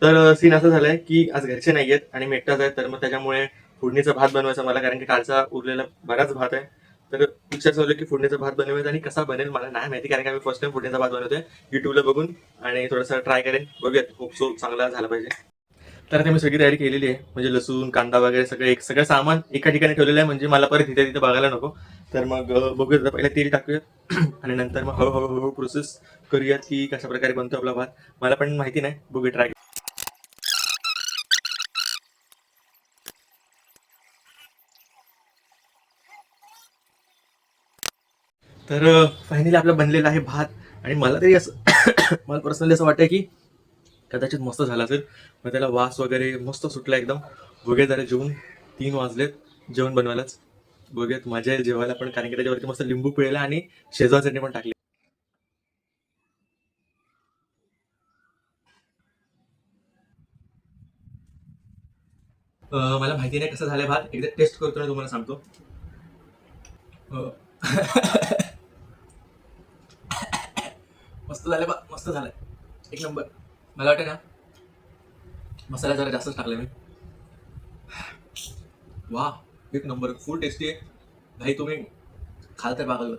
तर सीन असं झालंय की आज घरचे नाही आहेत आणि मी एकटाच आहे, तर मग त्याच्यामुळे फोडणीचा भात बनवायचा मला, कारण की कालचा उरलेला बराच भात आहे. तर विचार चालू आहे की फोडणीचा भात बनवायचा, आणि कसा बनेल मला नाही माहिती, कारण की आम्ही फर्स्ट टाइम फोडणीचा भात बनवतोय युट्यूबला बघून, आणि थोडासा ट्राय करेन, बघूयात, होप सो चांगला झाला पाहिजे. तर आता मी सगळी तयारी केलेली आहे, म्हणजे लसूण कांदा वगैरे सगळं सामान एका ठिकाणी ठेवलेलं आहे, म्हणजे मला परत तिथे तिथे बघायला नको. तर मग बघूयात, पहिले तेल टाकूयात आणि नंतर मग हळूहळू प्रोसेस करूयात की कशा प्रकारे बनतो आपला भात. मला पण माहिती नाही, बघूया ट्राय. तर फायनली आपला बनलेला आहे भात, आणि मला तरी असं मला पर्सनली असं वाटतं की कदाचित मस्त झाला असेल. मग त्याला वास वगैरे मस्त सुटला एकदम. बघूया जरा जेवून, 3 वाजलेत जेवण बनवायलाच. बघूयात, मजा येईल जेवायला पण, कारण की त्याच्यावरती मस्त लिंबू पिळला आणि शेजवान चटणी पण टाकली. मला माहिती नाही कसं झालंय भात, एकदा टेस्ट करतो ना तुम्हाला सांगतो. अ, मस्त झालंय भात, मस्त झालंय, एक नंबर. मला वाटतं ना, मसाला जरा जास्तच टाकला मी. वा, एक नंबर, फुल टेस्टी आहे. भाई तुम्ही खाल तर बघाल.